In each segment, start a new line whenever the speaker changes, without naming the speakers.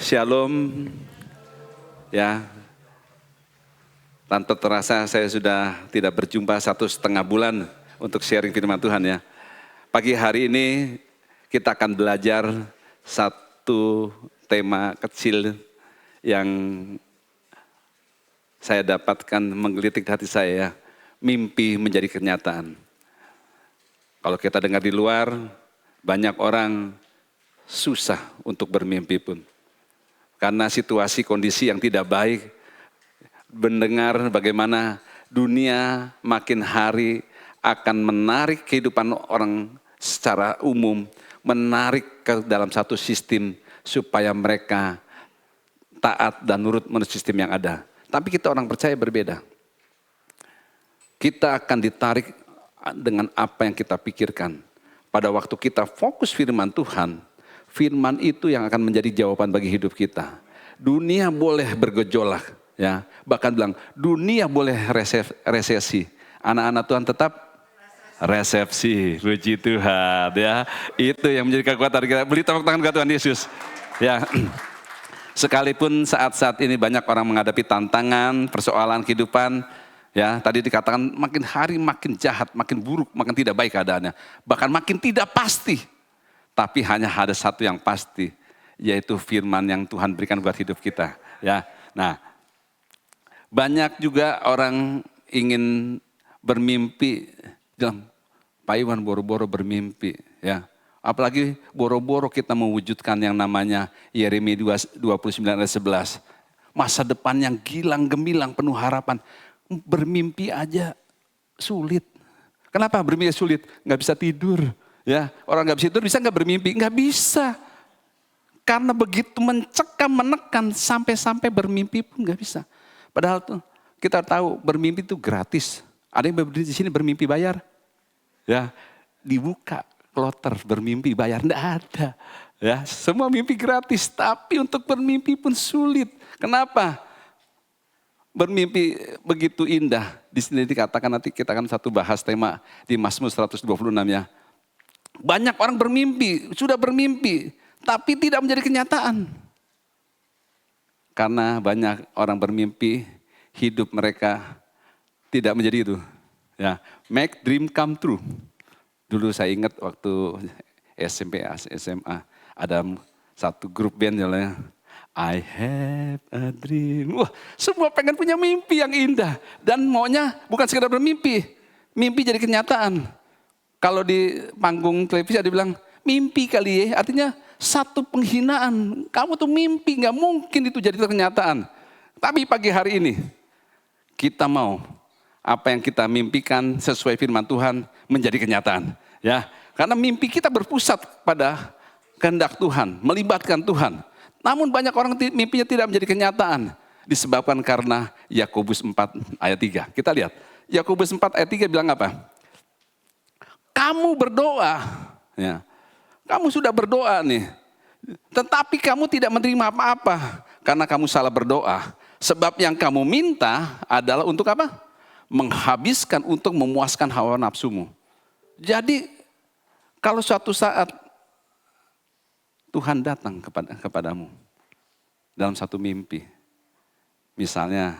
Shalom, ya. Tanpa terasa saya sudah tidak berjumpa 1,5 bulan untuk sharing firman Tuhan ya. Pagi hari ini kita akan belajar satu tema kecil yang saya dapatkan menggelitik hati saya ya. Mimpi menjadi kenyataan. Kalau kita dengar di luar, banyak orang susah untuk bermimpi pun. Karena situasi kondisi yang tidak baik, mendengar bagaimana dunia makin hari akan menarik kehidupan orang secara umum, menarik ke dalam satu sistem supaya mereka taat dan nurut menurut sistem yang ada. Tapi kita orang percaya berbeda. Kita akan ditarik dengan apa yang kita pikirkan. Pada waktu kita fokus firman Tuhan, firman itu yang akan menjadi jawaban bagi hidup kita. Dunia boleh bergejolak, ya. Bahkan bilang dunia boleh resesi. Anak-anak Tuhan tetap resepsi. Puji Tuhan, ya. Itu yang menjadi kekuatan kita. Beri tepuk tangan ke Tuhan Yesus. Ya. Sekalipun saat-saat ini banyak orang menghadapi tantangan, persoalan kehidupan, ya. Tadi dikatakan makin hari makin jahat, makin buruk, makin tidak baik keadaannya. Bahkan makin tidak pasti. Tapi hanya ada satu yang pasti, yaitu firman yang Tuhan berikan buat hidup kita. Ya, nah, banyak juga orang ingin bermimpi, bilang, Pak Iwan boro-boro bermimpi. Ya, apalagi boro-boro kita mewujudkan yang namanya Yeremia 29 ayat 11. Masa depan yang gilang gemilang penuh harapan, bermimpi aja sulit. Kenapa bermimpi sulit? Nggak bisa tidur. Ya, orang nggak bisa tidur bisa nggak bermimpi? Nggak bisa. Karena begitu mencekam, menekan, sampai-sampai bermimpi pun nggak bisa. Padahal tuh kita tahu bermimpi itu gratis. Ada yang berdiri di sini bermimpi bayar? Ya, dibuka kloter bermimpi bayar, nggak ada. Ya, semua mimpi gratis. Tapi untuk bermimpi pun sulit. Kenapa? Bermimpi begitu indah. Di sini dikatakan nanti kita akan satu bahas tema di Mazmur 126 ya. Banyak orang bermimpi, sudah bermimpi, tapi tidak menjadi kenyataan. Karena banyak orang bermimpi, hidup mereka tidak menjadi itu. Ya, make dream come true. Dulu saya ingat waktu SMP, SMA, ada satu grup band namanya I have a dream. Wah, semua pengen punya mimpi yang indah. Dan maunya bukan sekedar bermimpi, mimpi jadi kenyataan. Kalau di panggung televisi ada bilang, mimpi kali ya, artinya satu penghinaan. Kamu tuh mimpi, gak mungkin itu jadi kenyataan. Tapi pagi hari ini, kita mau apa yang kita mimpikan sesuai firman Tuhan menjadi kenyataan. Ya, karena mimpi kita berpusat pada kehendak Tuhan, melibatkan Tuhan. Namun banyak orang mimpinya tidak menjadi kenyataan. Disebabkan karena Yakobus 4 ayat 3. Kita lihat, Yakobus 4 ayat 3 bilang apa? Kamu berdoa, ya. Kamu sudah berdoa nih. Tetapi kamu tidak menerima apa-apa. Karena kamu salah berdoa. Sebab yang kamu minta adalah untuk apa? Menghabiskan untuk memuaskan hawa nafsumu. Jadi kalau suatu saat Tuhan datang kepadamu dalam satu mimpi. Misalnya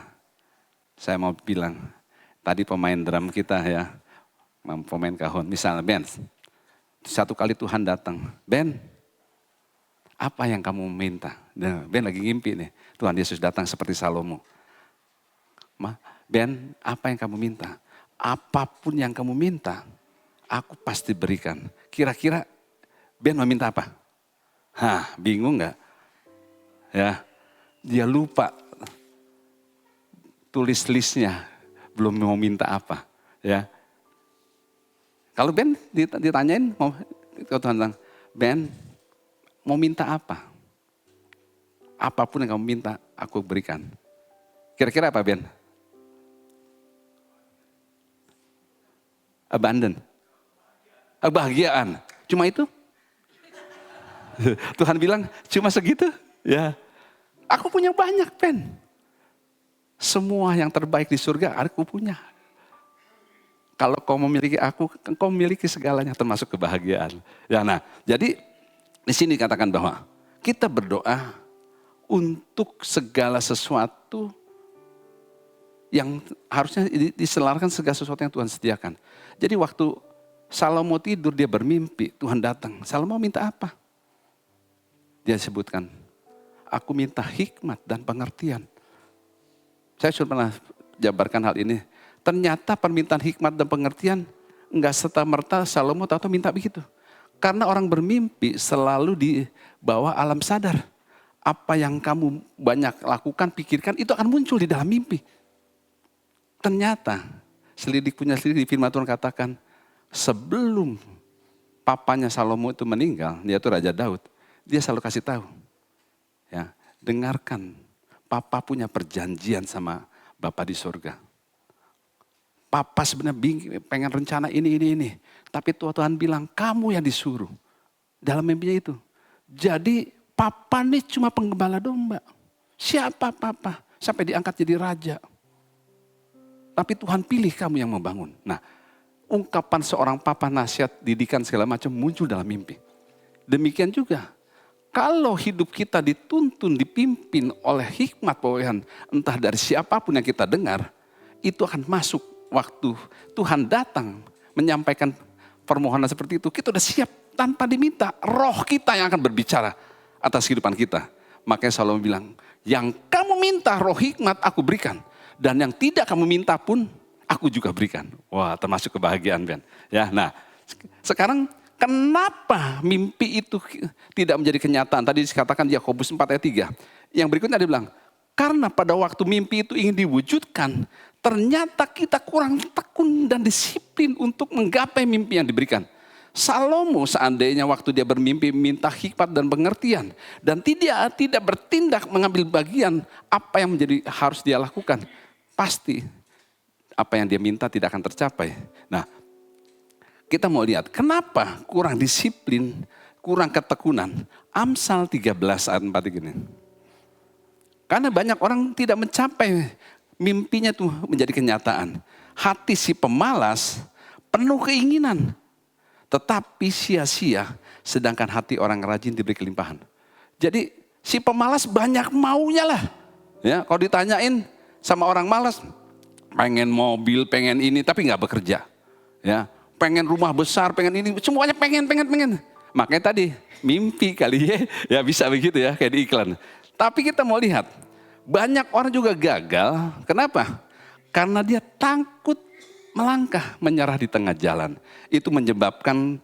saya mau bilang, tadi pemain drum kita ya. Pemain kahon, misalnya Ben, satu kali Tuhan datang, Ben, apa yang kamu minta? Nah, Ben lagi ngimpi nih, Tuhan Yesus datang seperti Salomo. Ben, apa yang kamu minta? Apapun yang kamu minta, aku pasti berikan. Kira-kira Ben mau minta apa? Hah, bingung nggak? Ya, dia lupa tulis listnya, belum mau minta apa, ya. Kalau Ben ditanyain, Tuhan bilang, Ben mau minta apa? Apapun yang kamu minta, aku berikan. Kira-kira apa Ben? Abundant. Kebahagiaan. Cuma itu? Tuhan bilang, cuma segitu? Ya. Aku punya banyak Ben. Semua yang terbaik di surga, aku punya. Kalau kau memiliki aku, kau memiliki segalanya termasuk kebahagiaan. Ya, nah, jadi di sini katakan bahwa kita berdoa untuk segala sesuatu yang harusnya diselarkan, segala sesuatu yang Tuhan sediakan. Jadi waktu Salomo tidur, dia bermimpi, Tuhan datang. Salomo minta apa? Dia sebutkan, aku minta hikmat dan pengertian. Saya sudah pernah jabarkan hal ini. Ternyata permintaan hikmat dan pengertian enggak serta-merta Salomo tahu minta begitu. Karena orang bermimpi selalu di bawah alam sadar. Apa yang kamu banyak lakukan, pikirkan, itu akan muncul di dalam mimpi. Ternyata, selidik di firman Tuhan katakan, sebelum papanya Salomo itu meninggal, dia itu Raja Daud, dia selalu kasih tahu. Ya, dengarkan, Papa punya perjanjian sama Bapa di surga. Papa sebenarnya pengen rencana ini. Tapi Tuhan bilang, kamu yang disuruh. Dalam mimpinya itu. Jadi Papa ini cuma penggembala domba. Siapa Papa? Sampai diangkat jadi raja. Tapi Tuhan pilih kamu yang membangun. Nah, ungkapan seorang Papa, nasihat, didikan segala macam muncul dalam mimpi. Demikian juga. Kalau hidup kita dituntun, dipimpin oleh hikmat pewahyuan, entah dari siapapun yang kita dengar, itu akan masuk waktu Tuhan datang menyampaikan permohonan seperti itu. Kita sudah siap tanpa diminta. Roh kita yang akan berbicara atas kehidupan kita. Makanya Salomo bilang, yang kamu minta roh hikmat aku berikan. Dan yang tidak kamu minta pun aku juga berikan. Wah, termasuk kebahagiaan, Ben. Ya, nah, sekarang kenapa mimpi itu tidak menjadi kenyataan? Tadi dikatakan Yakobus 4 ayat 3. Yang berikutnya dia bilang, karena pada waktu mimpi itu ingin diwujudkan, ternyata kita kurang tekun dan disiplin untuk menggapai mimpi yang diberikan. Salomo seandainya waktu dia bermimpi minta hikmat dan pengertian. Dan tidak bertindak mengambil bagian apa yang harus dia lakukan. Pasti apa yang dia minta tidak akan tercapai. Nah, kita mau lihat kenapa kurang disiplin, kurang ketekunan. Amsal 13 ayat 4 gini. Karena banyak orang tidak mencapai mimpinya tuh menjadi kenyataan. Hati si pemalas penuh keinginan, tetapi sia-sia, sedangkan hati orang rajin diberi kelimpahan. Jadi si pemalas banyak maunya lah. Ya, kalau ditanyain sama orang malas, pengen mobil, pengen ini, tapi nggak bekerja. Ya, pengen rumah besar, pengen ini, semuanya pengen. Makanya tadi mimpi kali ya bisa begitu ya kayak di iklan. Tapi kita mau lihat, banyak orang juga gagal. Kenapa? Karena dia takut melangkah, menyerah di tengah jalan. Itu menyebabkan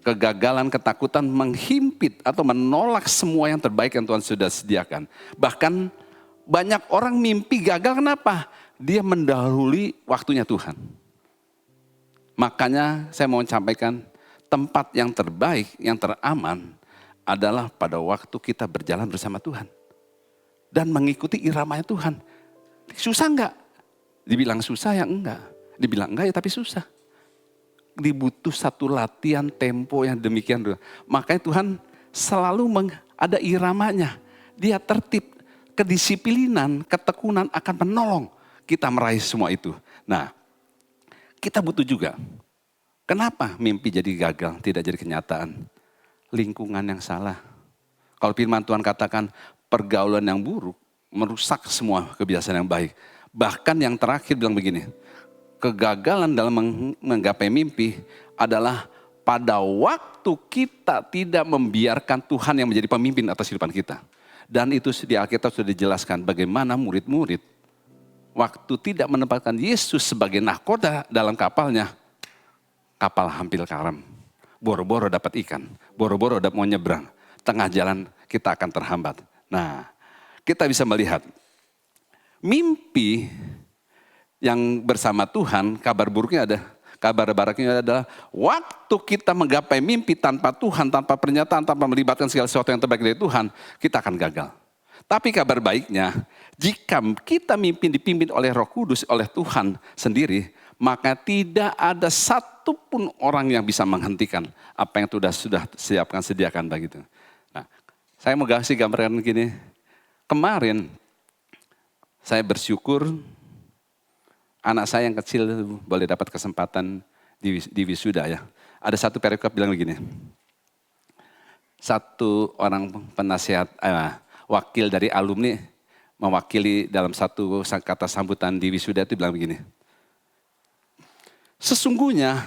kegagalan, ketakutan menghimpit atau menolak semua yang terbaik yang Tuhan sudah sediakan. Bahkan banyak orang mimpi gagal, kenapa? Dia mendahului waktunya Tuhan. Makanya saya mau sampaikan, tempat yang terbaik, yang teraman adalah pada waktu kita berjalan bersama Tuhan. Dan mengikuti iramanya Tuhan. Susah enggak? Dibilang susah ya enggak. Dibilang enggak ya tapi susah. Dibutuh satu latihan tempo yang demikian. Makanya Tuhan selalu ada iramanya. Dia tertib. Kedisiplinan, ketekunan akan menolong kita meraih semua itu. Nah, kita butuh juga. Kenapa mimpi jadi gagal, tidak jadi kenyataan? Lingkungan yang salah. Kalau firman Tuhan katakan pergaulan yang buruk merusak semua kebiasaan yang baik. Bahkan yang terakhir bilang begini, kegagalan dalam menggapai mimpi adalah pada waktu kita tidak membiarkan Tuhan yang menjadi pemimpin atas kehidupan kita. Dan itu di Alkitab sudah dijelaskan bagaimana murid-murid waktu tidak menempatkan Yesus sebagai nahkoda dalam kapalnya, kapal hampir karam. Boro-boro dapat ikan, boro-boro mau nyebrang. Tengah jalan kita akan terhambat. Nah, kita bisa melihat mimpi yang bersama Tuhan, kabar buruknya ada. Kabar baiknya adalah waktu kita menggapai mimpi tanpa Tuhan, tanpa pernyataan, tanpa melibatkan segala sesuatu yang terbaik dari Tuhan, kita akan gagal. Tapi kabar baiknya, jika kita dipimpin oleh Roh Kudus, oleh Tuhan sendiri, maka tidak ada satupun orang yang bisa menghentikan apa yang sudah sediakan begitu. Nah, saya mau kasih gambaran gini. Kemarin saya bersyukur anak saya yang kecil boleh dapat kesempatan di wisuda ya. Ada satu perikop bilang begini. Satu orang penasihat, wakil dari alumni mewakili dalam satu kata sambutan di wisuda itu bilang begini. Sesungguhnya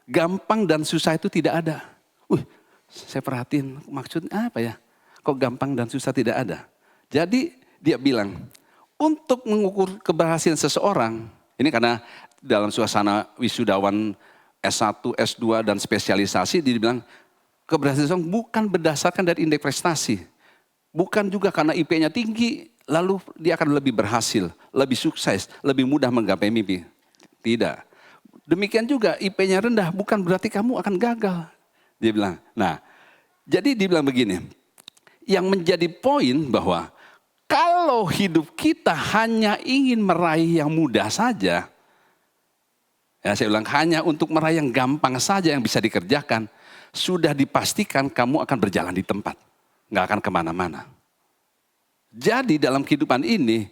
gampang dan susah itu tidak ada. Saya perhatiin maksudnya apa ya? Kok gampang dan susah tidak ada? Jadi dia bilang, untuk mengukur keberhasilan seseorang, ini karena dalam suasana wisudawan S1, S2 dan spesialisasi, dia bilang keberhasilan seseorang bukan berdasarkan dari indeks prestasi. Bukan juga karena IP-nya tinggi, lalu dia akan lebih berhasil, lebih sukses, lebih mudah menggapai mimpi. Tidak. Demikian juga IP-nya rendah, bukan berarti kamu akan gagal. Dia bilang, nah jadi dia bilang begini, yang menjadi poin bahwa kalau hidup kita hanya ingin meraih yang mudah saja, ya saya bilang hanya untuk meraih yang gampang saja yang bisa dikerjakan, sudah dipastikan kamu akan berjalan di tempat, nggak akan kemana-mana. Jadi dalam kehidupan ini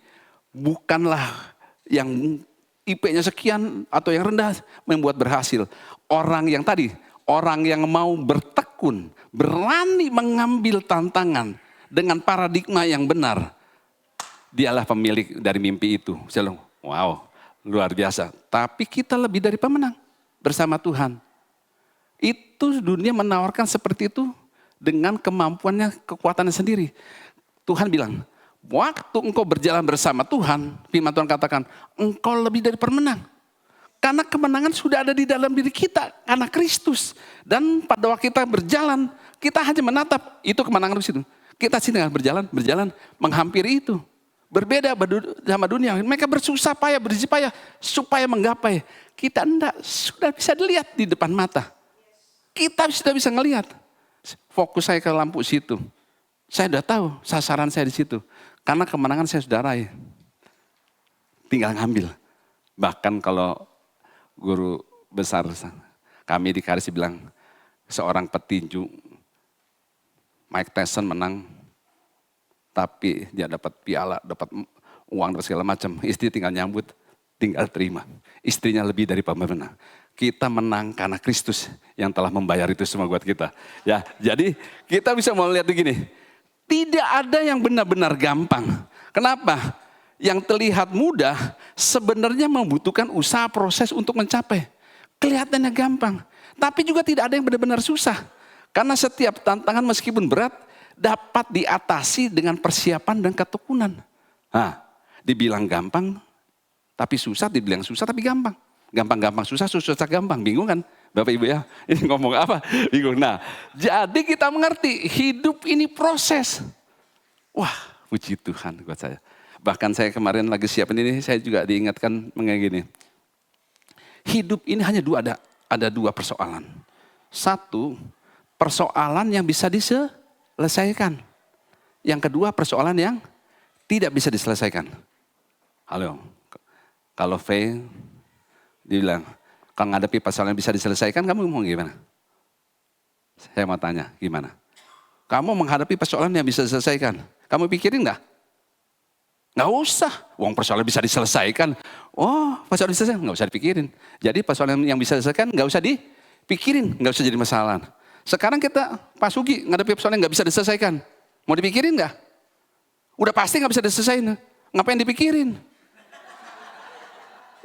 bukanlah yang IP-nya sekian atau yang rendah membuat berhasil. Orang yang tadi, orang yang mau bertekun, berani mengambil tantangan dengan paradigma yang benar, dialah pemilik dari mimpi itu. Saya bilang, wow, luar biasa. Tapi kita lebih dari pemenang bersama Tuhan. Itu dunia menawarkan seperti itu dengan kemampuannya, kekuatannya sendiri. Tuhan bilang, waktu engkau berjalan bersama Tuhan, firman Tuhan katakan, engkau lebih dari pemenang. Karena kemenangan sudah ada di dalam diri kita, karena Kristus. Dan pada waktu kita berjalan, kita hanya menatap, itu kemenangan di situ. Kita sini berjalan, menghampiri itu. Berbeda sama dunia, mereka bersusah payah, berjipayah supaya menggapai. Kita enggak, sudah bisa dilihat di depan mata. Kita sudah bisa ngelihat. Fokus saya ke lampu situ. Saya sudah tahu sasaran saya di situ. Karena kemenangan saya sudah raih. Tinggal ngambil. Bahkan kalau guru besar kami di Karis bilang, seorang petinju, Mike Tyson menang, tapi dia dapat piala, dapat uang, dapat segala macam. Istri tinggal nyambut, tinggal terima. Istrinya lebih dari pemenang. Kita menang karena Kristus yang telah membayar itu semua buat kita. Ya, jadi kita bisa melihat begini, tidak ada yang benar-benar gampang. Kenapa? Yang terlihat mudah sebenarnya membutuhkan usaha proses untuk mencapai. Kelihatannya gampang, tapi juga tidak ada yang benar-benar susah. Karena setiap tantangan meskipun berat dapat diatasi dengan persiapan dan ketekunan. Nah, dibilang gampang tapi susah, dibilang susah tapi gampang. Gampang-gampang susah, susah gampang. Bingung kan Bapak Ibu ya? Ini ngomong apa? Bingung. Nah, jadi kita mengerti hidup ini proses. Wah, puji Tuhan buat saya. Bahkan saya kemarin lagi siapin ini, saya juga diingatkan mengenai gini. Hidup ini hanya ada dua persoalan. Satu, persoalan yang bisa diselesaikan. Yang kedua, persoalan yang tidak bisa diselesaikan. Halo, kalau V dibilang, kalau menghadapi persoalan yang bisa diselesaikan, kamu mau gimana? Saya mau tanya, gimana? Kamu menghadapi persoalan yang bisa diselesaikan, kamu pikirin enggak? Nggak usah, uang persoalan bisa diselesaikan. Oh, persoalan bisa diselesaikan, nggak usah dipikirin. Jadi persoalan yang bisa diselesaikan nggak usah dipikirin, nggak usah jadi masalah. Sekarang kita, Pak Sugi, ngadepi persoalan yang nggak bisa diselesaikan. Mau dipikirin nggak? Udah pasti nggak bisa diselesaikan. Ngapain dipikirin?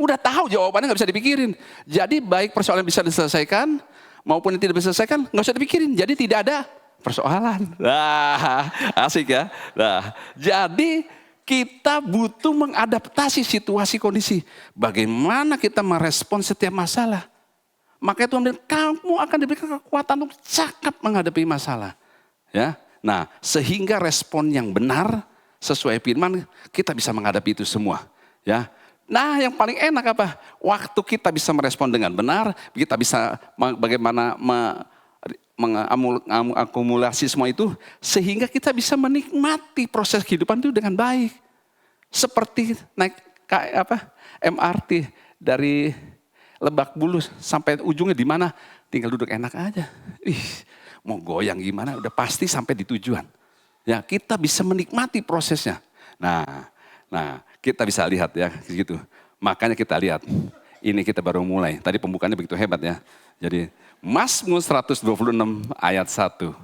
Udah tahu jawabannya nggak bisa dipikirin. Jadi baik persoalan yang bisa diselesaikan maupun yang tidak bisa diselesaikan nggak usah dipikirin. Jadi tidak ada persoalan. Nah, asik ya. Nah, jadi kita butuh mengadaptasi situasi kondisi. Bagaimana kita merespon setiap masalah. Maka Tuhan bilang, kamu akan diberikan kekuatan untuk cakap menghadapi masalah. Ya, nah sehingga respon yang benar sesuai firman kita bisa menghadapi itu semua. Ya, nah yang paling enak apa? Waktu kita bisa merespon dengan benar, kita bisa bagaimana mengakumulasi semua itu sehingga kita bisa menikmati proses kehidupan itu dengan baik. Seperti naik MRT dari Lebak Bulus sampai ujungnya di mana? Tinggal duduk enak aja. Mau goyang gimana udah pasti sampai di tujuan. Ya, kita bisa menikmati prosesnya. Nah, kita bisa lihat ya gitu. Makanya kita lihat. Ini kita baru mulai. Tadi pembukaannya begitu hebat ya. Jadi Mazmur 126 ayat 1.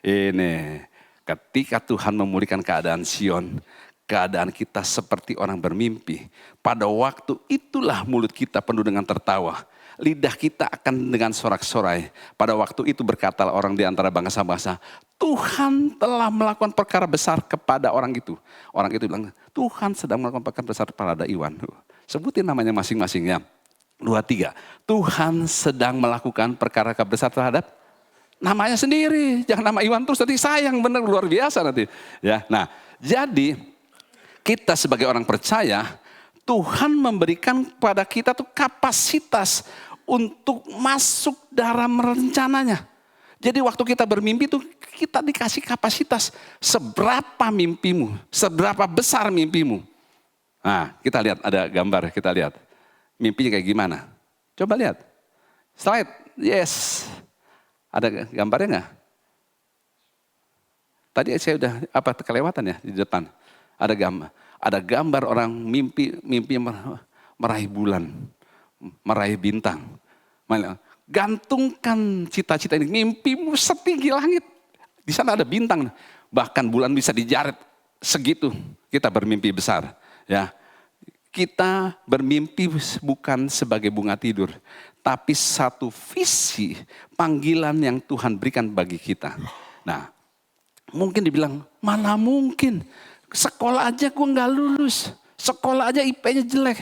Ini. Ketika Tuhan memulihkan keadaan Sion, keadaan kita seperti orang bermimpi. Pada waktu itulah mulut kita penuh dengan tertawa. Lidah kita akan dengan sorak-sorai. Pada waktu itu berkatalah orang di antara bangsa-bangsa, Tuhan telah melakukan perkara besar kepada orang itu. Orang itu bilang, Tuhan sedang melakukan perkara besar pada Iwan. Sebutin namanya masing-masing ya. 2, 3. Tuhan sedang melakukan perkara besar terhadap namanya sendiri. Jangan nama Iwan terus, nanti sayang, bener luar biasa nanti. Ya, nah, jadi kita sebagai orang percaya, Tuhan memberikan kepada kita tuh kapasitas untuk masuk dalam rencananya. Jadi waktu kita bermimpi tuh kita dikasih kapasitas seberapa mimpimu, seberapa besar mimpimu. Nah, kita lihat ada gambar, kita lihat. Mimpinya kayak gimana? Coba lihat. Slide, yes. Ada gambarnya nggak? Tadi saya udah kelewatan ya di depan. Ada gambar orang mimpi meraih bulan, meraih bintang. Gantungkan cita-cita ini, mimpimu setinggi langit. Di sana ada bintang, bahkan bulan bisa dijaret segitu. Kita bermimpi besar, ya. Kita bermimpi bukan sebagai bunga tidur, tapi satu visi panggilan yang Tuhan berikan bagi kita. Nah, mungkin dibilang, mana mungkin, sekolah aja gue gak lulus, sekolah aja IP-nya jelek.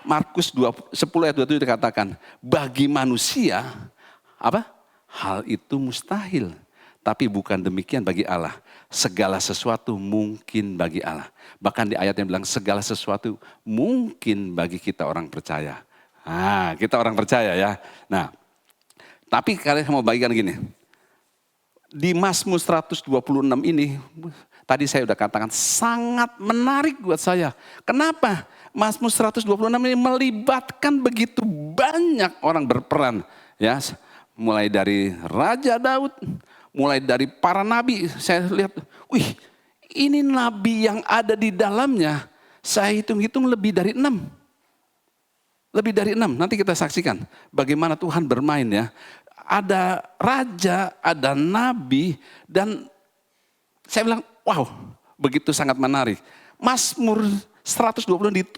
Markus 10 ayat 27 dikatakan, bagi manusia, hal itu mustahil. Tapi bukan demikian bagi Allah. Segala sesuatu mungkin bagi Allah. Bahkan di ayat yang bilang segala sesuatu mungkin bagi kita orang percaya. Nah, kita orang percaya ya. Nah, tapi kalian mau bagikan gini. Di Mazmur 126 ini, tadi saya udah katakan sangat menarik buat saya. Kenapa? Mazmur 126 ini melibatkan begitu banyak orang berperan. Ya, mulai dari Raja Daud, mulai dari para nabi, saya lihat, wih, ini nabi yang ada di dalamnya, saya hitung-hitung lebih dari 6. Lebih dari 6, nanti kita saksikan bagaimana Tuhan bermain ya. Ada raja, ada nabi, dan saya bilang, wow, begitu sangat menarik. Mazmur 120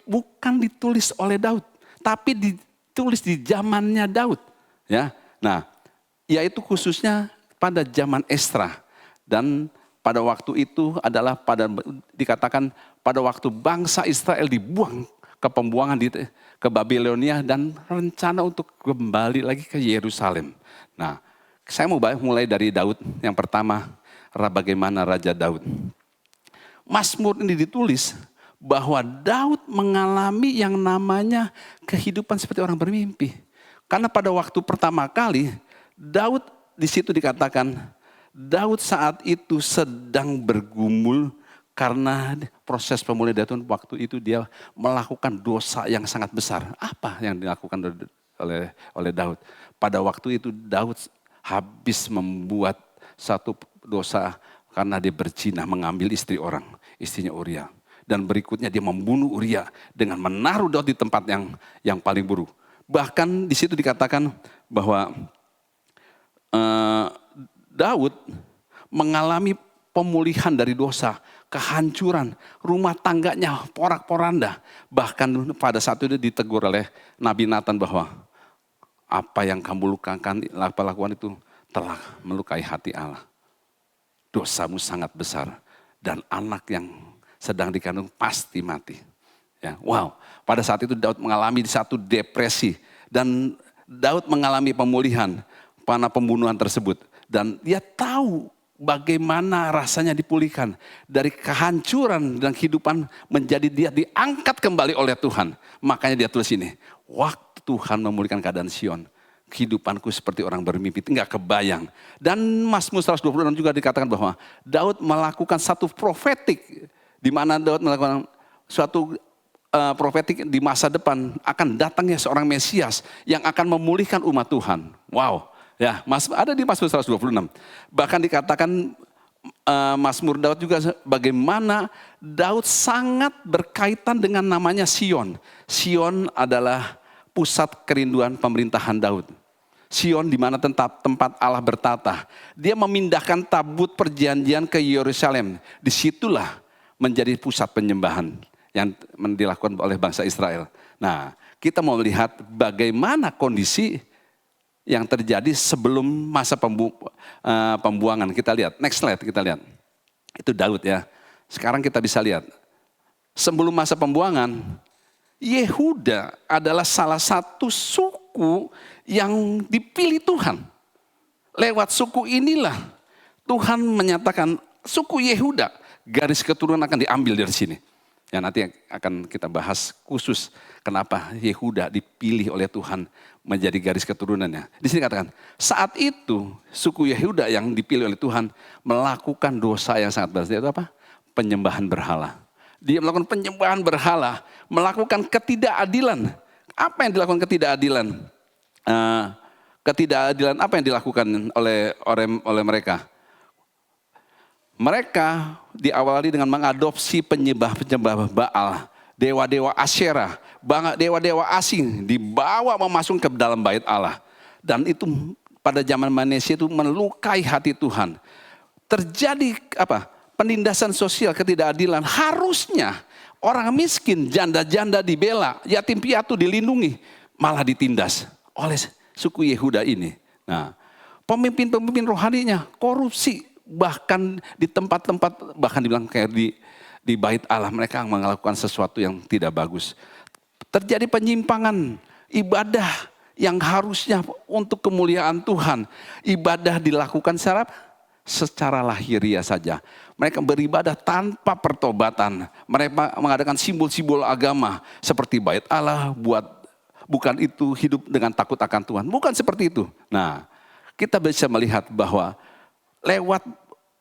bukan ditulis oleh Daud, tapi ditulis di zamannya Daud. Ya, nah, yaitu khususnya pada zaman Esra, dan pada waktu itu adalah dikatakan pada waktu bangsa Israel dibuang ke pembuangan ke Babilonia dan rencana untuk kembali lagi ke Yerusalem. Nah, saya mau mulai dari Daud. Yang pertama, bagaimana Raja Daud. Mazmur ini ditulis bahwa Daud mengalami yang namanya kehidupan seperti orang bermimpi. Karena pada waktu pertama kali Daud, di situ dikatakan Daud saat itu sedang bergumul karena proses pemulihan Daud waktu itu dia melakukan dosa yang sangat besar. Apa yang dilakukan oleh Daud? Pada waktu itu Daud habis membuat satu dosa karena dia berzina, mengambil istri orang, istrinya Uria. Dan berikutnya dia membunuh Uria dengan menaruh Daud di tempat yang paling buruk. Bahkan di situ dikatakan bahwa Daud mengalami pemulihan dari dosa, kehancuran, rumah tangganya porak-poranda. Bahkan pada saat itu ditegur oleh Nabi Nathan bahwa apa yang kamu lakukan itu telah melukai hati Allah. Dosamu sangat besar dan anak yang sedang dikandung pasti mati. Ya, wow, pada saat itu Daud mengalami satu depresi dan Daud mengalami pemulihan karena pembunuhan tersebut. Dan dia tahu bagaimana rasanya dipulihkan. Dari kehancuran dan kehidupan menjadi dia diangkat kembali oleh Tuhan. Makanya dia tulis ini, waktu Tuhan memulihkan keadaan Sion, kehidupanku seperti orang bermimpi, enggak kebayang. Dan Mazmur 126 juga dikatakan bahwa Daud melakukan satu profetik, di mana Daud melakukan suatu profetik di masa depan akan datangnya seorang Mesias yang akan memulihkan umat Tuhan. Wow. Ya, ada di Mazmur 126. Bahkan dikatakan Mazmur Daud juga bagaimana Daud sangat berkaitan dengan namanya Sion. Sion adalah pusat kerinduan pemerintahan Daud. Sion di mana tempat Allah bertata. Dia memindahkan tabut perjanjian ke Yerusalem. Disitulah menjadi pusat penyembahan yang dilakukan oleh bangsa Israel. Nah, kita mau melihat bagaimana kondisi yang terjadi sebelum masa pembuangan. Kita lihat, next slide kita lihat. Itu Daud ya. Sekarang kita bisa lihat. Sebelum masa pembuangan, Yehuda adalah salah satu suku yang dipilih Tuhan. Lewat suku inilah Tuhan menyatakan suku Yehuda, garis keturunan akan diambil dari sini. Ya, nanti akan kita bahas khusus kenapa Yehuda dipilih oleh Tuhan menjadi garis keturunannya. Di sini katakan, saat itu suku Yehuda yang dipilih oleh Tuhan melakukan dosa yang sangat besar. Itu apa? Penyembahan berhala. Dia melakukan penyembahan berhala, melakukan ketidakadilan. Apa yang dilakukan ketidakadilan? Ketidakadilan apa yang dilakukan oleh mereka? Mereka diawali dengan mengadopsi penyembah Baal, dewa-dewa Asyera, dewa-dewa asing dibawa memasuk ke dalam bait Allah. Dan itu pada zaman Manase itu melukai hati Tuhan. Terjadi apa? Penindasan sosial, ketidakadilan. Harusnya orang miskin, janda-janda dibela, yatim piatu dilindungi, malah ditindas oleh suku Yehuda ini. Nah, pemimpin-pemimpin rohaninya korupsi, bahkan di tempat-tempat, bahkan dibilang kayak di bait Allah mereka melakukan sesuatu yang tidak bagus. Terjadi penyimpangan ibadah yang harusnya untuk kemuliaan Tuhan. Ibadah dilakukan secara lahiriah saja. Mereka beribadah tanpa pertobatan. Mereka mengadakan simbol-simbol agama seperti bait Allah, bukan itu hidup dengan takut akan Tuhan. Bukan seperti itu. Nah, kita bisa melihat bahwa lewat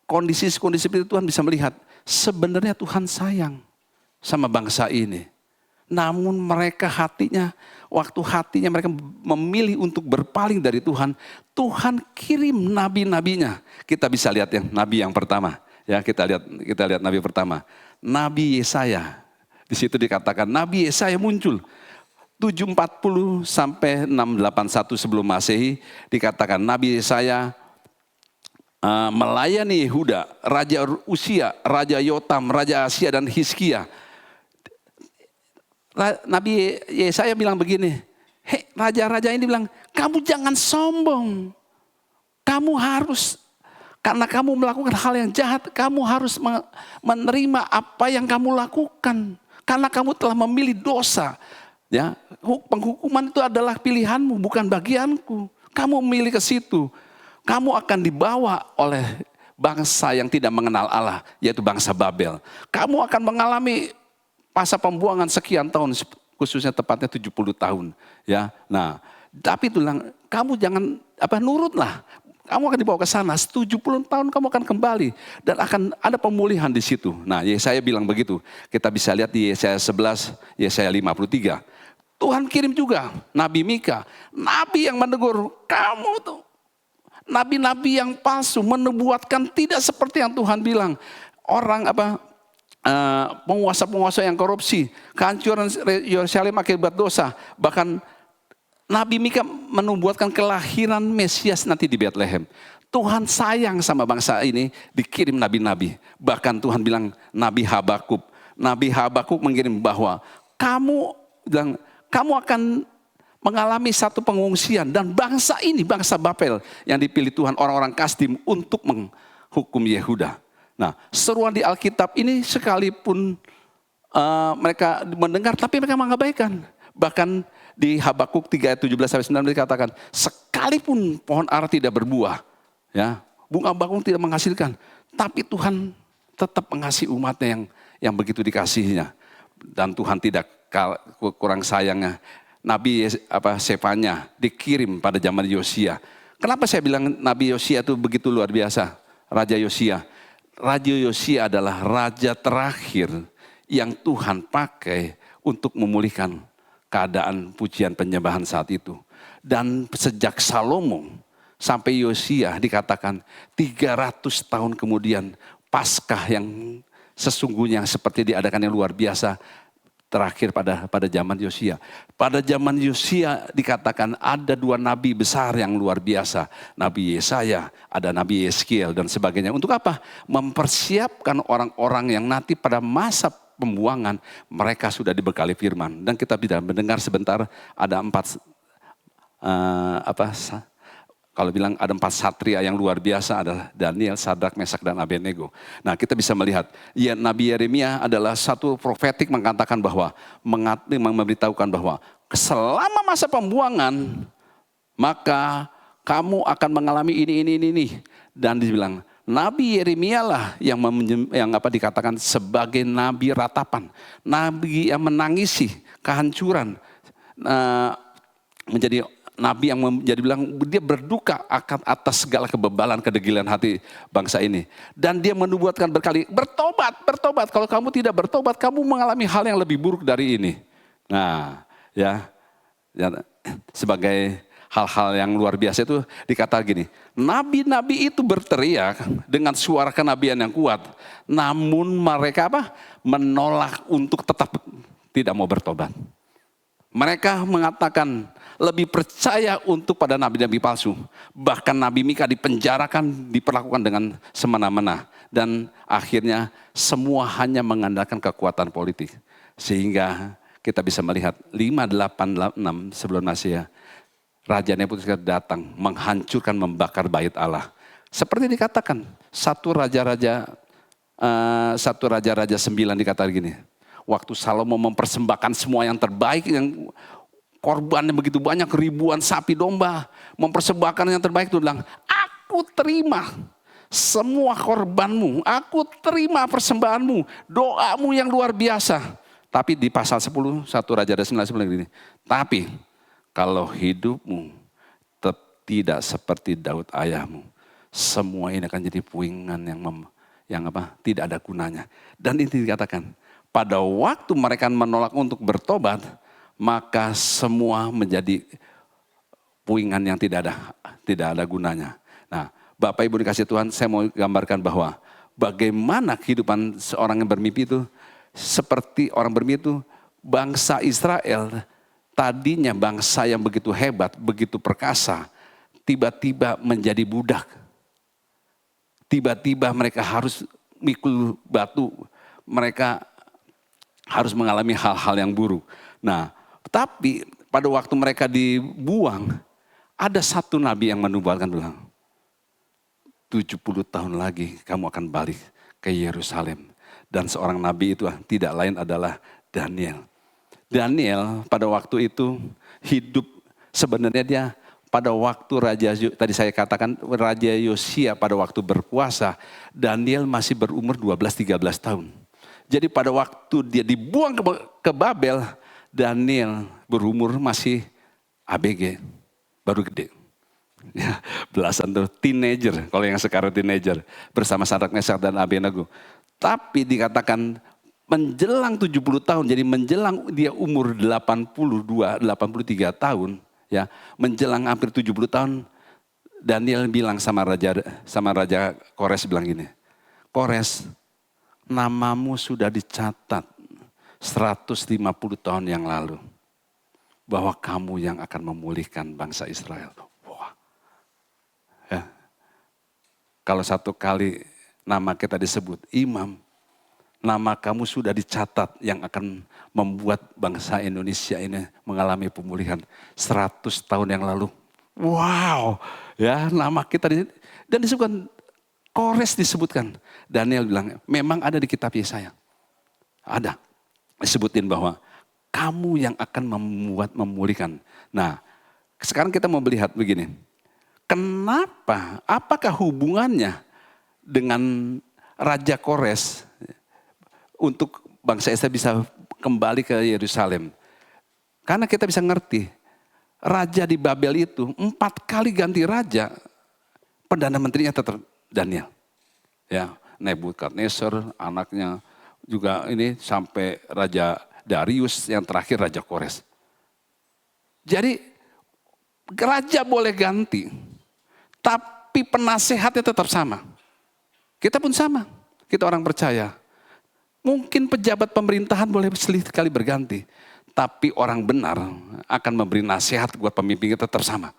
kondisi-kondisi itu Tuhan bisa melihat sebenarnya Tuhan sayang sama bangsa ini. Namun mereka waktu hatinya mereka memilih untuk berpaling dari Tuhan. Tuhan kirim nabi-nabinya. Kita bisa lihat yang nabi yang pertama. Ya, kita lihat nabi pertama. Nabi Yesaya. Di situ dikatakan Nabi Yesaya muncul. 740 sampai 681 sebelum Masehi dikatakan Nabi Yesaya melayani Yehuda, Raja Usia, Raja Yotam, Raja Asia dan Hizkia. Nabi Yesaya bilang begini, raja-raja ini bilang, kamu jangan sombong. Kamu harus, karena kamu melakukan hal yang jahat, kamu harus menerima apa yang kamu lakukan. Karena kamu telah memilih dosa. Ya, penghukuman itu adalah pilihanmu, bukan bagianku. Kamu memilih ke situ. Kamu akan dibawa oleh bangsa yang tidak mengenal Allah, yaitu bangsa Babel. Kamu akan mengalami masa pembuangan sekian tahun, khususnya tepatnya 70 tahun. Ya, nah, tapi bilang kamu jangan nurutlah. Kamu akan dibawa ke sana, 70 tahun kamu akan kembali dan akan ada pemulihan di situ. Nah, Yesaya bilang begitu. Kita bisa lihat di Yesaya 11, Yesaya 53. Tuhan kirim juga Nabi Mika, nabi yang menegur kamu tuh. Nabi-nabi yang palsu menubuatkan tidak seperti yang Tuhan bilang. Orang penguasa-penguasa yang korupsi, kehancuran Yerusalem akibat dosa. Bahkan Nabi Mika menubuatkan kelahiran Mesias nanti di Bethlehem. Tuhan sayang sama bangsa ini, dikirim nabi-nabi. Bahkan Tuhan bilang Nabi Habakuk. Nabi Habakuk mengirim bahwa kamu akan mengalami satu pengungsian. Dan bangsa ini, bangsa Babel yang dipilih Tuhan, orang-orang Kasdim untuk menghukum Yehuda. Nah, seruan di Alkitab ini sekalipun mereka mendengar, tapi mereka mengabaikan. Bahkan di Habakuk 3 ayat 17-19 dikatakan, sekalipun pohon ara tidak berbuah, ya, bunga bakung tidak menghasilkan, tapi Tuhan tetap mengasihi umatnya yang begitu dikasihinya. Dan Tuhan tidak kurang sayangnya. Nabi Sefanya dikirim pada zaman Yosia. Kenapa saya bilang Nabi Yosia itu begitu luar biasa? Raja Yosia. Raja Yosia adalah raja terakhir yang Tuhan pakai untuk memulihkan keadaan pujian penyembahan saat itu. Dan sejak Salomo sampai Yosia dikatakan 300 tahun kemudian Paskah yang sesungguhnya seperti diadakan yang luar biasa terakhir pada zaman Yosia. Pada zaman Yosia dikatakan ada 2 nabi besar yang luar biasa. Nabi Yesaya, ada Nabi Yeskiel dan sebagainya. Untuk apa? Mempersiapkan orang-orang yang nanti pada masa pembuangan mereka sudah dibekali firman. Dan kita bisa mendengar sebentar ada 4 kalau bilang ada 4 satria yang luar biasa, adalah Daniel, Sadrak, Mesak, dan Abednego. Nah, kita bisa melihat, ya, Nabi Yeremia adalah satu profetik mengatakan bahwa, memberitahukan bahwa selama masa pembuangan, maka kamu akan mengalami ini. Dan dibilang, Nabi Yeremia lah yang dikatakan sebagai nabi ratapan. Nabi yang menangisi kehancuran, menjadi nabi yang bilang dia berduka akan atas segala kebebalan, kedegilan hati bangsa ini. Dan dia menubuatkan berkali, bertobat. Kalau kamu tidak bertobat, kamu mengalami hal yang lebih buruk dari ini. Nah, ya sebagai hal-hal yang luar biasa itu dikatakan gini, nabi-nabi itu berteriak dengan suara kenabian yang kuat. Namun mereka menolak untuk tetap tidak mau bertobat. Mereka mengatakan lebih percaya untuk pada nabi-nabi palsu. Bahkan Nabi Mika dipenjarakan, diperlakukan dengan semena-mena. Dan akhirnya semua hanya mengandalkan kekuatan politik. Sehingga kita bisa melihat 586 sebelum Masehi, Raja Nebukadnezar datang menghancurkan, membakar bait Allah. Seperti dikatakan, satu Raja-Raja 9 dikatakan gini. Waktu Salomo mempersembahkan semua yang terbaik, yang korbannya begitu banyak, ribuan sapi domba, mempersembahkan yang terbaik, itu bilang, aku terima semua korbanmu, aku terima persembahanmu, doamu yang luar biasa. Tapi di pasal 10, 1 Raja 9 begini, tapi kalau hidupmu tidak seperti Daud ayahmu, semua ini akan jadi puingan yang tidak ada gunanya. Dan ini dikatakan, pada waktu mereka menolak untuk bertobat, maka semua menjadi puingan yang tidak ada gunanya. Nah, Bapak Ibu dikasih Tuhan, saya mau gambarkan bahwa bagaimana kehidupan seorang yang bermimpi itu, seperti orang bermimpi itu, bangsa Israel tadinya bangsa yang begitu hebat, begitu perkasa, tiba-tiba menjadi budak. Tiba-tiba mereka harus mikul batu, mereka harus mengalami hal-hal yang buruk. Nah, tapi pada waktu mereka dibuang, ada satu nabi yang menubuatkan bilang, 70 tahun lagi kamu akan balik ke Yerusalem. Dan seorang nabi itu tidak lain adalah Daniel. Daniel pada waktu itu hidup, sebenarnya dia pada waktu tadi saya katakan Raja Yosia pada waktu berkuasa, Daniel masih berumur 12-13 tahun. Jadi pada waktu dia dibuang ke Babel, Daniel berumur masih ABG, baru gede. Ya, belasan tuh, teenager, kalau yang sekarang teenager, bersama Sadrak, Mesak, dan Abednego. Tapi dikatakan menjelang 70 tahun, jadi menjelang dia umur 83 tahun, ya, menjelang hampir 70 tahun, Daniel bilang sama Raja Kores bilang gini, Kores, namamu sudah dicatat 150 tahun yang lalu. Bahwa kamu yang akan memulihkan bangsa Israel. Wah. Ya. Kalau satu kali nama kita disebut imam, nama kamu sudah dicatat yang akan membuat bangsa Indonesia ini mengalami pemulihan 100 tahun yang lalu. Wow. Ya, nama kita dan disebutkan Kores disebutkan. Daniel bilang, memang ada di kitab Yesaya. Ada. Disebutin bahwa kamu yang akan memulihkan. Nah, sekarang kita mau melihat begini. Kenapa? Apakah hubungannya dengan Raja Kores untuk bangsa Israel bisa kembali ke Yerusalem? Karena kita bisa ngerti, raja di Babel itu 4 kali ganti raja, Perdana Menterinya tetap Daniel. Ya, Nebukadnezar, anaknya juga ini sampai Raja Darius, yang terakhir Raja Kores. Jadi raja boleh ganti, tapi penasehatnya tetap sama. Kita pun sama, kita orang percaya. Mungkin pejabat pemerintahan boleh sekali berganti. Tapi orang benar akan memberi nasihat buat pemimpin kita tetap sama.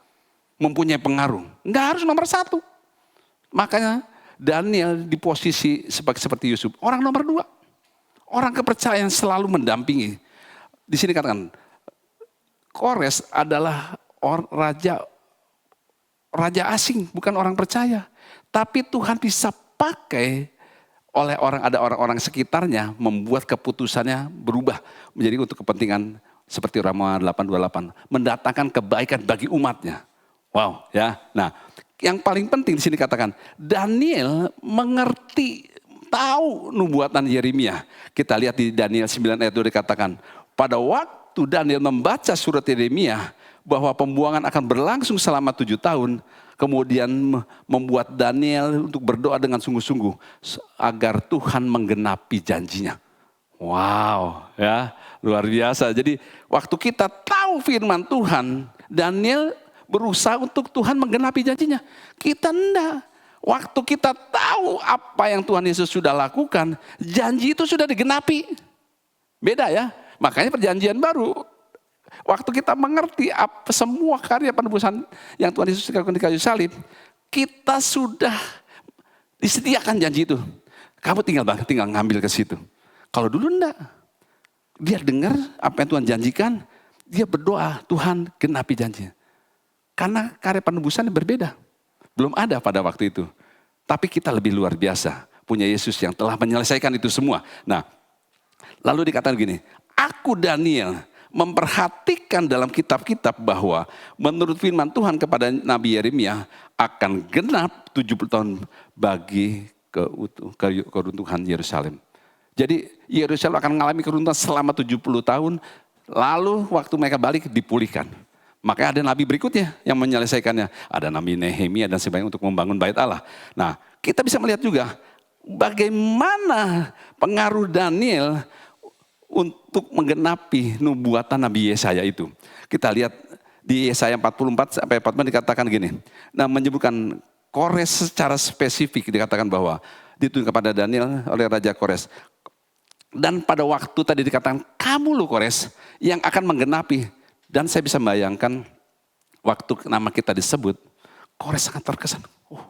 Mempunyai pengaruh. Nggak harus nomor satu. Makanya Daniel di posisi seperti Yusuf. Orang nomor dua. Orang kepercayaan selalu mendampingi. Di sini katakan, Kores adalah raja asing, bukan orang percaya. Tapi Tuhan bisa pakai oleh ada orang-orang sekitarnya membuat keputusannya berubah menjadi untuk kepentingan seperti Roma 8:28, mendatangkan kebaikan bagi umatnya. Wow, ya. Nah, yang paling penting di sini katakan Daniel mengerti, tahu nubuatan Yeremia. Kita lihat di Daniel 9 ayat 2 dikatakan, pada waktu Daniel membaca surat Yeremia bahwa pembuangan akan berlangsung selama 7 tahun, kemudian membuat Daniel untuk berdoa dengan sungguh-sungguh agar Tuhan menggenapi janjinya. Wow, ya, luar biasa. Jadi waktu kita tahu firman Tuhan, Daniel berusaha untuk Tuhan menggenapi janjinya. Kita enggak. Waktu kita tahu apa yang Tuhan Yesus sudah lakukan, janji itu sudah digenapi. Beda ya. Makanya perjanjian baru, waktu kita mengerti apa semua karya penebusan yang Tuhan Yesus lakukan di kayu salib, kita sudah disediakan janji itu. Kamu tinggal ngambil ke situ. Kalau dulu enggak. Dia dengar apa yang Tuhan janjikan, dia berdoa, Tuhan genapi janjinya. Karena karya penebusan berbeda. Belum ada pada waktu itu. Tapi kita lebih luar biasa. Punya Yesus yang telah menyelesaikan itu semua. Nah, lalu dikatakan gini, aku Daniel memperhatikan dalam kitab-kitab bahwa menurut firman Tuhan kepada Nabi Yeremia akan genap 70 tahun bagi keruntuhan Yerusalem. Jadi Yerusalem akan mengalami keruntuhan selama 70 tahun, lalu waktu mereka balik dipulihkan. Makanya ada nabi berikutnya yang menyelesaikannya. Ada Nabi Nehemia dan sebagainya untuk membangun bait Allah. Nah, kita bisa melihat juga bagaimana pengaruh Daniel untuk menggenapi nubuatan Nabi Yesaya itu. Kita lihat di Yesaya 44 sampai 45 dikatakan gini. Nah, menyebutkan Kores secara spesifik dikatakan bahwa ditunjuk kepada Daniel oleh Raja Kores. Dan pada waktu tadi dikatakan, kamu loh Kores yang akan menggenapi. Dan saya bisa membayangkan waktu nama kita disebut, Kores sangat terkesan. Oh,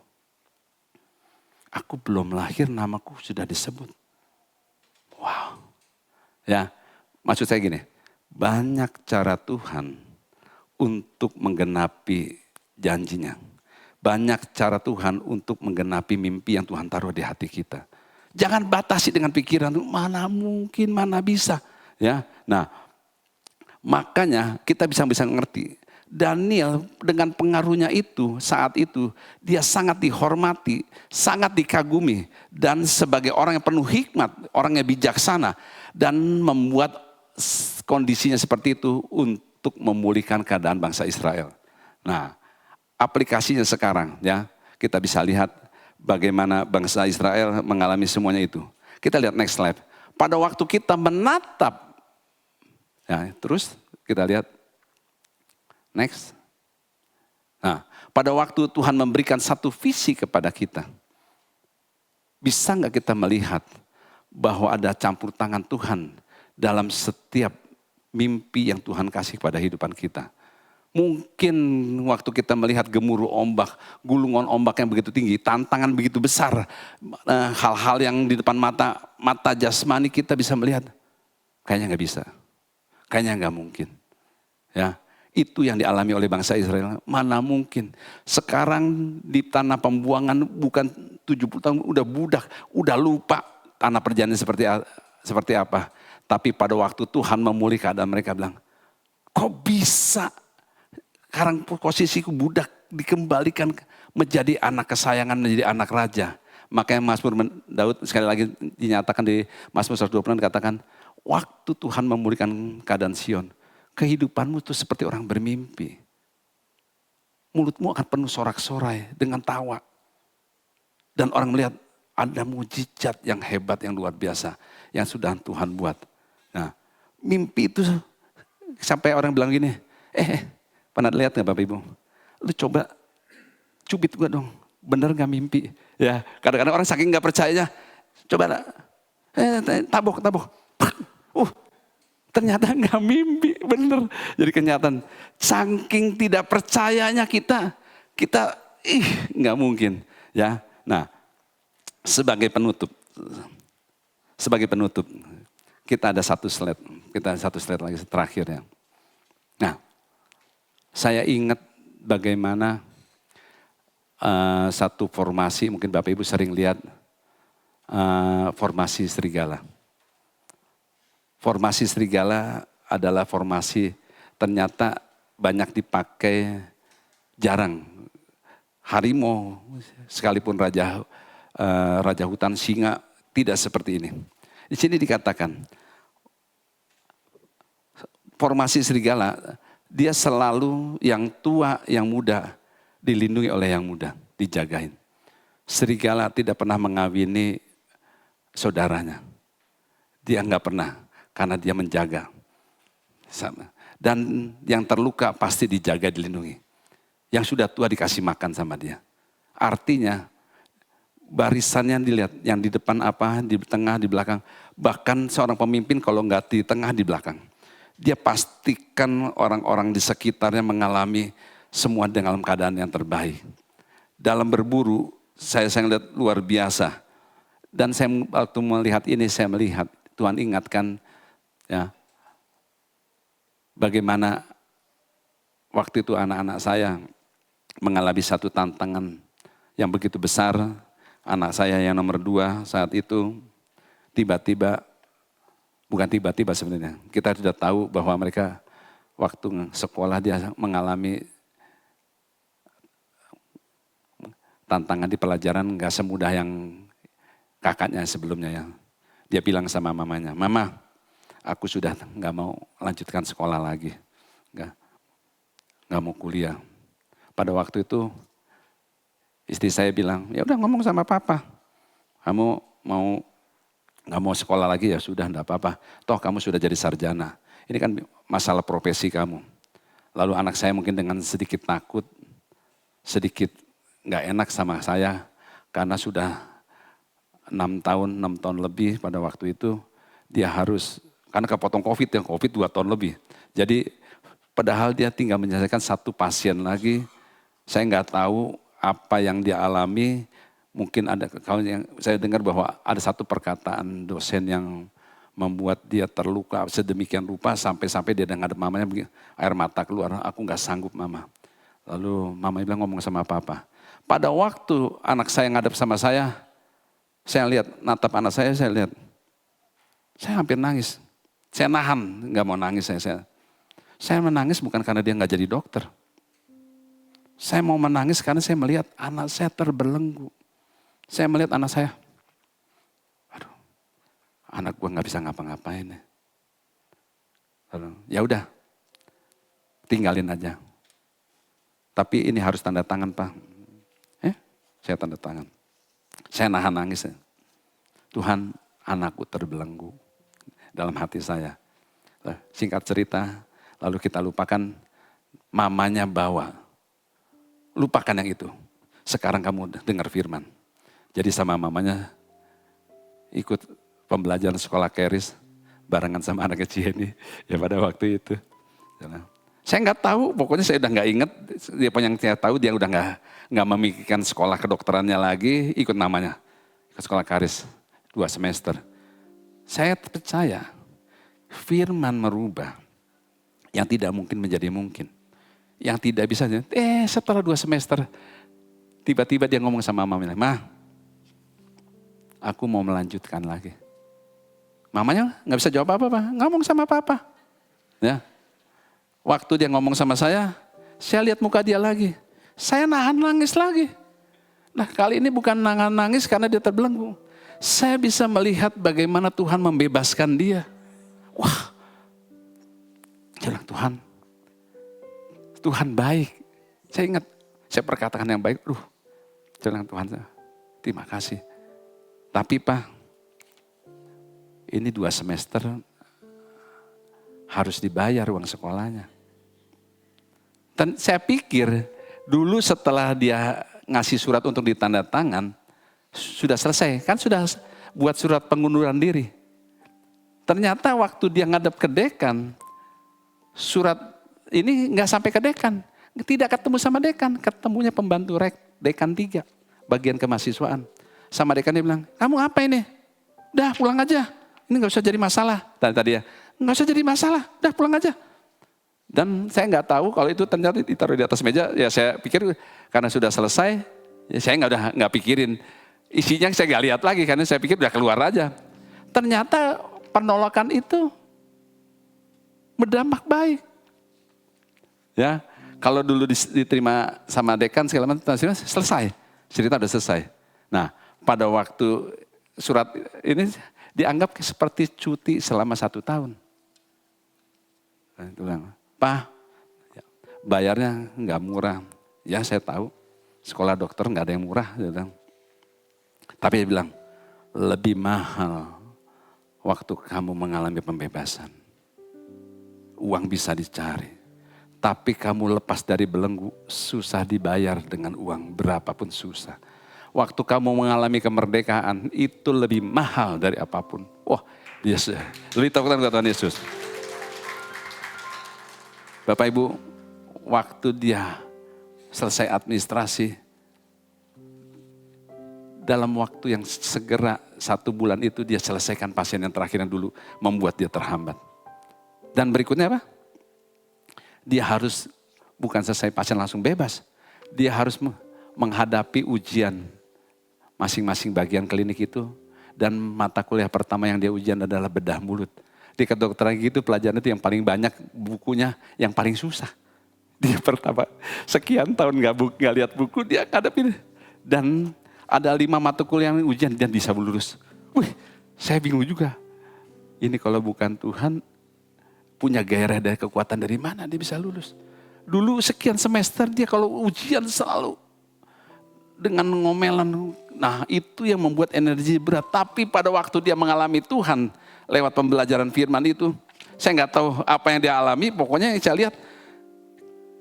aku belum lahir namaku sudah disebut. Wow. Ya, maksud saya gini, banyak cara Tuhan untuk menggenapi janjinya. Banyak cara Tuhan untuk menggenapi mimpi yang Tuhan taruh di hati kita. Jangan batasi dengan pikiran, mana mungkin, mana bisa. Ya, nah, makanya kita bisa ngerti. Daniel dengan pengaruhnya itu, saat itu, dia sangat dihormati, sangat dikagumi. Dan sebagai orang yang penuh hikmat, orang yang bijaksana. Dan membuat kondisinya seperti itu untuk memulihkan keadaan bangsa Israel. Nah, aplikasinya sekarang ya, kita bisa lihat bagaimana bangsa Israel mengalami semuanya itu. Kita lihat next slide. Pada waktu kita menatap, ya, terus kita lihat next. Nah, pada waktu Tuhan memberikan satu visi kepada kita, bisa nggak kita melihat bahwa ada campur tangan Tuhan dalam setiap mimpi yang Tuhan kasih pada kehidupan kita. Mungkin waktu kita melihat gemuruh ombak, gulungan ombak yang begitu tinggi, tantangan begitu besar, hal-hal yang di depan mata jasmani kita bisa melihat, kayaknya nggak bisa, kayaknya nggak mungkin. Ya, itu yang dialami oleh bangsa Israel. Mana mungkin sekarang di tanah pembuangan bukan 70 tahun udah budak, udah lupa tanah perjanjian seperti apa. Tapi pada waktu Tuhan memulihkan keadaan mereka bilang, kok bisa sekarang posisiku budak dikembalikan menjadi anak kesayangan, menjadi anak raja. Makanya Mazmur Daud sekali lagi dinyatakan di Mazmur 126 dikatakan, waktu Tuhan memulihkan keadaan Sion, kehidupanmu itu seperti orang bermimpi. Mulutmu akan penuh sorak-sorai dengan tawa. Dan orang melihat ada mujizat yang hebat, yang luar biasa. Yang sudah Tuhan buat. Nah, mimpi itu sampai orang bilang gini, pernah lihat gak Bapak Ibu? Lu coba cubit gua dong, bener gak mimpi? Ya, kadang-kadang orang saking gak percayanya, coba Tabok. Ternyata nggak mimpi, bener. Jadi kenyataan. Saking tidak percayanya kita nggak mungkin, ya. Nah, sebagai penutup, kita ada satu slide lagi terakhir ya. Nah, saya ingat bagaimana satu formasi, mungkin Bapak Ibu sering lihat formasi serigala. Formasi serigala adalah formasi ternyata banyak dipakai, jarang. Harimau, sekalipun raja hutan, singa, tidak seperti ini. Di sini dikatakan, formasi serigala, dia selalu yang tua, yang muda, dilindungi oleh yang muda, dijagain. Serigala tidak pernah mengawini saudaranya. Dia nggak pernah. Karena dia menjaga. Dan yang terluka pasti dijaga, dilindungi. Yang sudah tua dikasih makan sama dia. Artinya barisannya dilihat, yang di depan apa, di tengah, di belakang. Bahkan seorang pemimpin kalau nggak di tengah, di belakang. Dia pastikan orang-orang di sekitarnya mengalami semua dalam keadaan yang terbaik. Dalam berburu, saya lihat luar biasa. Dan saya waktu melihat ini, saya melihat Tuhan ingatkan, ya, bagaimana waktu itu anak-anak saya mengalami satu tantangan yang begitu besar. Anak saya yang nomor 2 saat itu bukan tiba-tiba sebenarnya. Kita sudah tahu bahwa mereka waktu sekolah dia mengalami tantangan di pelajaran gak semudah yang kakaknya sebelumnya ya. Dia bilang sama mamanya, "Mama, aku sudah gak mau lanjutkan sekolah lagi. Gak mau kuliah." Pada waktu itu istri saya bilang, "Ya udah ngomong sama papa. Kamu gak mau sekolah lagi, ya sudah enggak apa-apa. Toh kamu sudah jadi sarjana. Ini kan masalah profesi kamu." Lalu anak saya mungkin dengan sedikit takut, sedikit gak enak sama saya. Karena sudah 6 tahun lebih pada waktu itu. Dia harus, karena kepotong COVID 2 tahun lebih. Jadi padahal dia tinggal menyelesaikan 1 pasien lagi. Saya nggak tahu apa yang dia alami. Mungkin ada, kalau yang saya dengar bahwa ada satu perkataan dosen yang membuat dia terluka sedemikian rupa sampai dia ngadep mamanya, air mata keluar, "Aku nggak sanggup mama." Lalu mama bilang, "Ngomong sama papa." Pada waktu anak saya ngadep sama saya lihat, natap anak saya lihat. Saya hampir nangis. Saya nahan, nggak mau nangis. Saya menangis bukan karena dia nggak jadi dokter. Saya mau menangis karena saya melihat anak saya terbelenggu. Saya melihat anak saya, aduh, anak gua nggak bisa ngapa-ngapain. Ya udah, tinggalin aja. Tapi ini harus tanda tangan, Pak. Saya tanda tangan. Saya nahan nangis. Tuhan, anakku terbelenggu dalam hati saya. Singkat cerita, lalu kita lupakan, mamanya bawa. Lupakan yang itu. Sekarang kamu dengar firman. Jadi sama mamanya ikut pembelajaran sekolah keris barengan sama anak kecil ini. Ya pada waktu itu. Saya nggak tahu, pokoknya saya udah nggak inget. Dia yang saya tahu dia udah nggak memikirkan sekolah kedokterannya lagi, ikut namanya ke sekolah karis 2 semester. Saya percaya firman merubah yang tidak mungkin menjadi mungkin, yang tidak bisa. Setelah 2 semester tiba-tiba dia ngomong sama mamanya, "Ma, aku mau melanjutkan lagi." Mamanya nggak bisa jawab apa-apa, ngomong sama papa. Ya. Waktu dia ngomong sama saya lihat muka dia lagi. Saya nahan nangis lagi. Nah kali ini bukan nahan nangis karena dia terbelenggu. Saya bisa melihat bagaimana Tuhan membebaskan dia. Wah, jalan Tuhan baik. Saya ingat, saya perkatakan yang baik. Jalan Tuhan, terima kasih. Tapi Pak, ini 2 semester harus dibayar uang sekolahnya. Dan saya pikir dulu setelah dia ngasih surat untuk ditanda tangan, sudah selesai. Kan sudah buat surat pengunduran diri. Ternyata waktu dia ngadep ke dekan, surat ini nggak sampai ke dekan. Tidak ketemu sama dekan, ketemunya pembantu dekan 3, bagian kemahasiswaan. Sama dekan dia bilang, kamu apa ini? Dah pulang aja, ini nggak usah jadi masalah. Tadi ya, nggak usah jadi masalah, dah pulang aja. Dan saya nggak tahu kalau itu ternyata ditaruh di atas meja, ya saya pikir karena sudah selesai, ya saya nggak pikirin. Isinya saya nggak lihat lagi, karena saya pikir udah keluar aja. Ternyata penolakan itu berdampak baik. Ya, kalau dulu diterima sama dekan segala macam, selesai, cerita udah selesai. Nah, pada waktu surat ini dianggap seperti cuti selama 1 tahun. Nah, itu bilang, Pak, bayarnya nggak murah. Ya saya tahu, sekolah dokter nggak ada yang murah. Dia bilang. Tapi dia bilang, lebih mahal waktu kamu mengalami pembebasan. Uang bisa dicari. Tapi kamu lepas dari belenggu, susah dibayar dengan uang, berapapun susah. Waktu kamu mengalami kemerdekaan, itu lebih mahal dari apapun. Wah, Yesus, lebih takutan ke Tuhan Yesus. Bapak Ibu, waktu dia selesai administrasi, dalam waktu yang segera 1 bulan itu dia selesaikan pasien yang terakhir yang dulu membuat dia terhambat. Dan berikutnya apa? Dia harus bukan selesai pasien langsung bebas. Dia harus menghadapi ujian masing-masing bagian klinik itu. Dan mata kuliah pertama yang dia ujian adalah bedah mulut. Di kedokteran gitu pelajaran itu yang paling banyak bukunya, yang paling susah. Dia pertama sekian tahun gak lihat buku, dia hadapin. Dan ada 5 mata kuliah yang ujian dan bisa lulus. Wih, saya bingung juga. Ini kalau bukan Tuhan, punya gairah dari kekuatan dari mana dia bisa lulus. Dulu sekian semester dia kalau ujian selalu dengan ngomelan. Nah itu yang membuat energi berat. Tapi pada waktu dia mengalami Tuhan lewat pembelajaran firman itu, saya nggak tahu apa yang dia alami. Pokoknya yang saya lihat,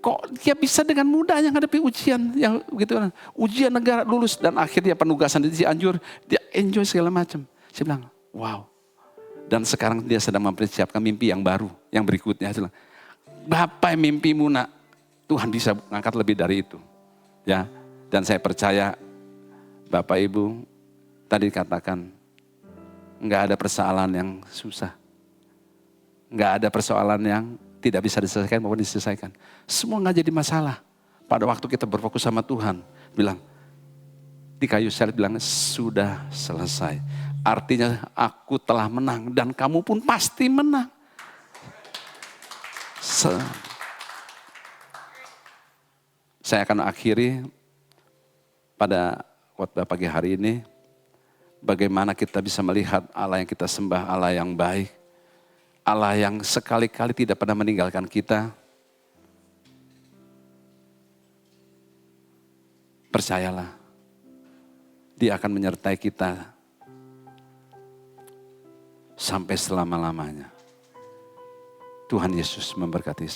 kok dia bisa dengan mudahnya menghadapi ujian yang begitu, ujian negara lulus dan akhirnya penugasan di Cianjur, dia enjoy segala macam. Saya bilang, wow. Dan sekarang dia sedang mempersiapkan mimpi yang baru, yang berikutnya. Bapak mimpimu nak, Tuhan bisa mengangkat lebih dari itu. Ya, dan saya percaya Bapak Ibu tadi katakan, enggak ada persoalan yang susah. Enggak ada persoalan yang tidak bisa diselesaikan maupun diselesaikan. Semua enggak jadi masalah. Pada waktu kita berfokus sama Tuhan, bilang, di kayu salib bilang, sudah selesai. Artinya aku telah menang dan kamu pun pasti menang. Saya akan akhiri pada khotbah pagi hari ini. Bagaimana kita bisa melihat Allah yang kita sembah, Allah yang baik. Allah yang sekali-kali tidak pernah meninggalkan kita. Percayalah, Dia akan menyertai kita sampai selama-lamanya. Tuhan Yesus memberkati.